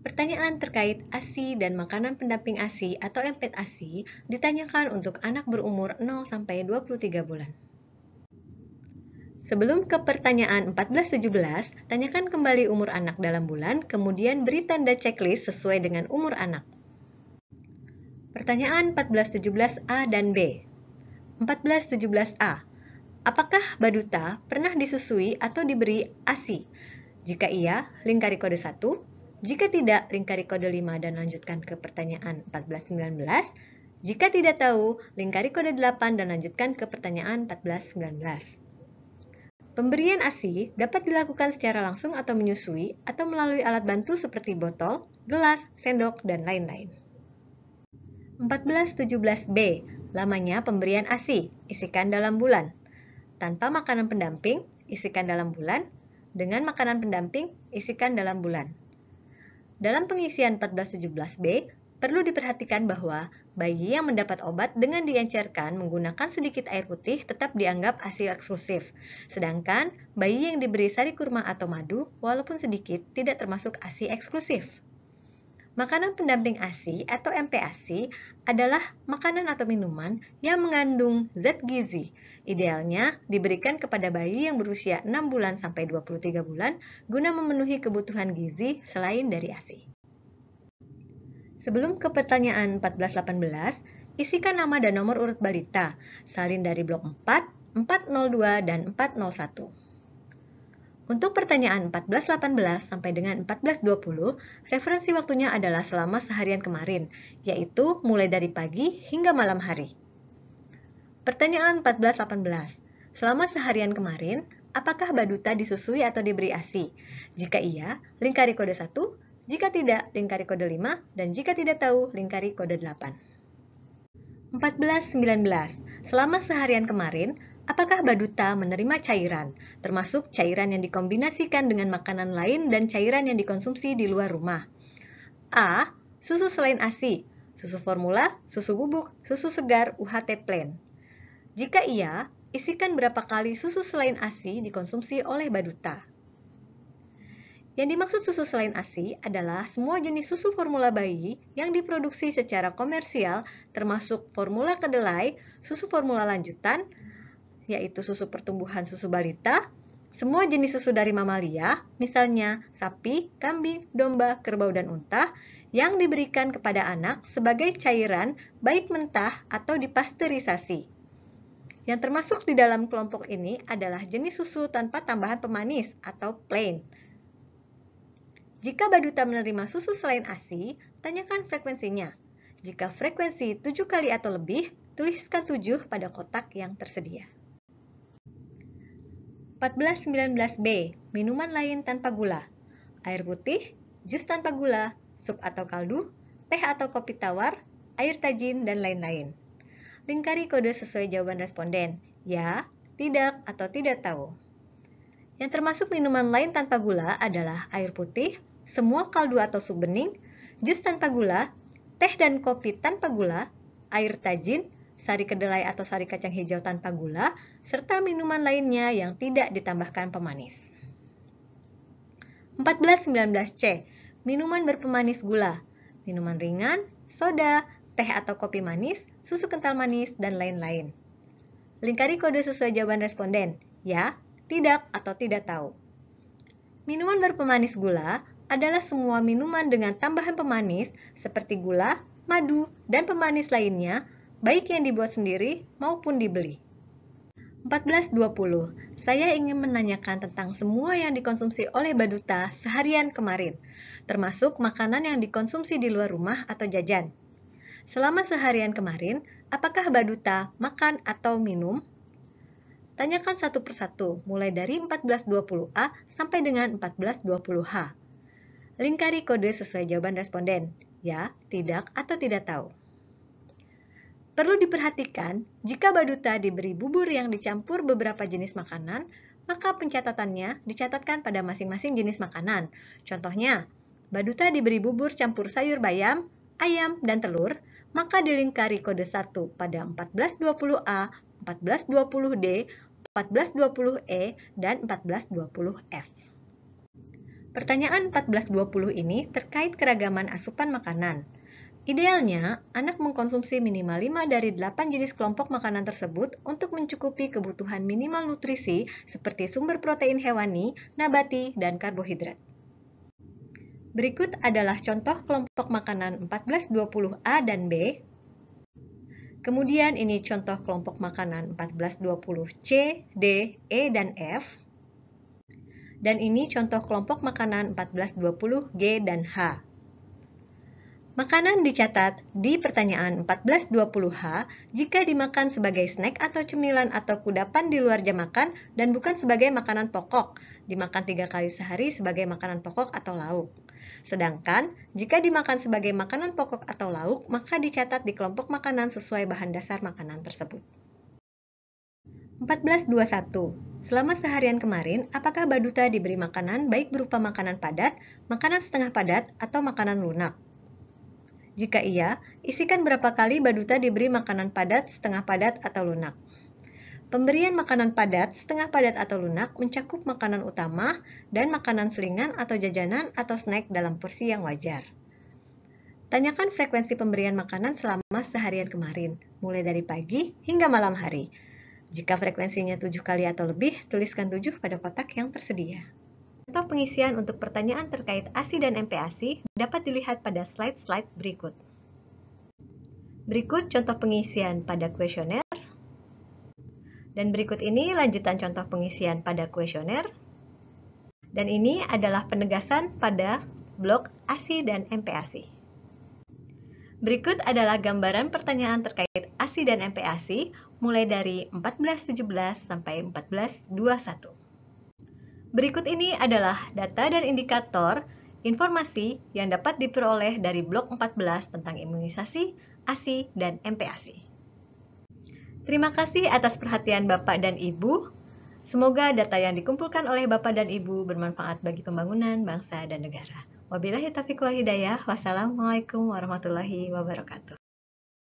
Pertanyaan terkait ASI dan makanan pendamping ASI atau MPET-ASI ditanyakan untuk anak berumur 0-23 bulan. Sebelum ke pertanyaan 14-17, tanyakan kembali umur anak dalam bulan, kemudian beri tanda checklist sesuai dengan umur anak. Pertanyaan 14-17A dan B. 14-17A. Apakah Baduta pernah disusui atau diberi ASI? Jika iya, lingkari kode 1. Jika tidak, lingkari kode 5 dan lanjutkan ke pertanyaan 14-19. Jika tidak tahu, lingkari kode 8 dan lanjutkan ke pertanyaan 14-19. Pemberian ASI dapat dilakukan secara langsung atau menyusui atau melalui alat bantu seperti botol, gelas, sendok, dan lain-lain. 14-17B. Lamanya pemberian ASI, isikan dalam bulan. Tanpa makanan pendamping, isikan dalam bulan. Dengan makanan pendamping, isikan dalam bulan. Dalam pengisian 14-17B, perlu diperhatikan bahwa bayi yang mendapat obat dengan diencerkan menggunakan sedikit air putih tetap dianggap ASI eksklusif. Sedangkan bayi yang diberi sari kurma atau madu, walaupun sedikit, tidak termasuk ASI eksklusif. Makanan pendamping ASI atau MPASI adalah makanan atau minuman yang mengandung zat gizi. Idealnya diberikan kepada bayi yang berusia 6 bulan sampai 23 bulan guna memenuhi kebutuhan gizi selain dari ASI. Sebelum ke pertanyaan 14-18, isikan nama dan nomor urut balita, salin dari blok 4, 402, dan 401. Untuk pertanyaan 14-18 sampai dengan 14-20, referensi waktunya adalah selama seharian kemarin, yaitu mulai dari pagi hingga malam hari. Pertanyaan 14-18, selama seharian kemarin, apakah Baduta disusui atau diberi ASI? Jika iya, lingkari kode 1, jika tidak, lingkari kode 5, dan jika tidak tahu, lingkari kode 8. 14-19, selama seharian kemarin, apakah Baduta menerima cairan, termasuk cairan yang dikombinasikan dengan makanan lain dan cairan yang dikonsumsi di luar rumah? A. Susu selain ASI, susu formula, susu bubuk, susu segar, UHT plain. Jika iya, isikan berapa kali susu selain ASI dikonsumsi oleh Baduta. Yang dimaksud susu selain ASI adalah semua jenis susu formula bayi yang diproduksi secara komersial, termasuk formula kedelai, susu formula lanjutan, yaitu susu pertumbuhan susu balita, semua jenis susu dari mamalia, misalnya sapi, kambing, domba, kerbau, dan unta, yang diberikan kepada anak sebagai cairan baik mentah atau dipasteurisasi. Yang termasuk di dalam kelompok ini adalah jenis susu tanpa tambahan pemanis atau plain. Jika Baduta menerima susu selain ASI, tanyakan frekuensinya. Jika frekuensi 7 kali atau lebih, tuliskan 7 pada kotak yang tersedia. 14-19B. Minuman lain tanpa gula. Air putih, jus tanpa gula, sup atau kaldu, teh atau kopi tawar, air tajin, dan lain-lain. Lingkari kode sesuai jawaban responden, ya, tidak, atau tidak tahu. Yang termasuk minuman lain tanpa gula adalah air putih, semua kaldu atau sup bening, jus tanpa gula, teh dan kopi tanpa gula, air tajin, sari kedelai atau sari kacang hijau tanpa gula, serta minuman lainnya yang tidak ditambahkan pemanis. 14-19C. Minuman berpemanis gula, minuman ringan, soda, teh atau kopi manis, susu kental manis, dan lain-lain. Lingkari kode sesuai jawaban responden, ya, tidak, atau tidak tahu. Minuman berpemanis gula adalah semua minuman dengan tambahan pemanis seperti gula, madu, dan pemanis lainnya, baik yang dibuat sendiri maupun dibeli. 14-20. Saya ingin menanyakan tentang semua yang dikonsumsi oleh Baduta seharian kemarin, termasuk makanan yang dikonsumsi di luar rumah atau jajan. Selama seharian kemarin, apakah Baduta makan atau minum? Tanyakan satu persatu, mulai dari 14-20A sampai dengan 14-20H. Lingkari kode sesuai jawaban responden, ya, tidak, atau tidak tahu. Perlu diperhatikan, jika Baduta diberi bubur yang dicampur beberapa jenis makanan, maka pencatatannya dicatatkan pada masing-masing jenis makanan. Contohnya, Baduta diberi bubur campur sayur bayam, ayam, dan telur, maka dilingkari kode 1 pada 14-20A, 14-20D, 14-20E, dan 14-20F. Pertanyaan 1420 ini terkait keragaman asupan makanan. Idealnya, anak mengkonsumsi minimal 5 dari 8 jenis kelompok makanan tersebut untuk mencukupi kebutuhan minimal nutrisi seperti sumber protein hewani, nabati, dan karbohidrat. Berikut adalah contoh kelompok makanan 1420A dan B. Kemudian ini contoh kelompok makanan 1420C, D, E, dan F. Dan ini contoh kelompok makanan 1420G dan H. Makanan dicatat di pertanyaan 1420H jika dimakan sebagai snack atau cemilan atau kudapan di luar jam makan dan bukan sebagai makanan pokok, dimakan 3 kali sehari sebagai makanan pokok atau lauk. Sedangkan, jika dimakan sebagai makanan pokok atau lauk, maka dicatat di kelompok makanan sesuai bahan dasar makanan tersebut. 1421. Selama seharian kemarin, apakah Baduta diberi makanan baik berupa makanan padat, makanan setengah padat, atau makanan lunak? Jika iya, isikan berapa kali Baduta diberi makanan padat, setengah padat, atau lunak. Pemberian makanan padat, setengah padat, atau lunak mencakup makanan utama dan makanan selingan atau jajanan atau snack dalam porsi yang wajar. Tanyakan frekuensi pemberian makanan selama seharian kemarin, mulai dari pagi hingga malam hari. Jika frekuensinya 7 kali atau lebih, tuliskan 7 pada kotak yang tersedia. Contoh pengisian untuk pertanyaan terkait ASI dan MPASI dapat dilihat pada slide-slide berikut. Berikut contoh pengisian pada kuesioner. Dan berikut ini lanjutan contoh pengisian pada kuesioner. Dan ini adalah penegasan pada blok ASI dan MPASI. Berikut adalah gambaran pertanyaan terkait ASI dan MPASI mulai dari 1417 sampai 1421. Berikut ini adalah data dan indikator informasi yang dapat diperoleh dari blok 14 tentang imunisasi, ASI, dan MPASI. Terima kasih atas perhatian Bapak dan Ibu. Semoga data yang dikumpulkan oleh Bapak dan Ibu bermanfaat bagi pembangunan bangsa dan negara. Wabillahi taufiq wal hidayah. Wassalamualaikum warahmatullahi wabarakatuh.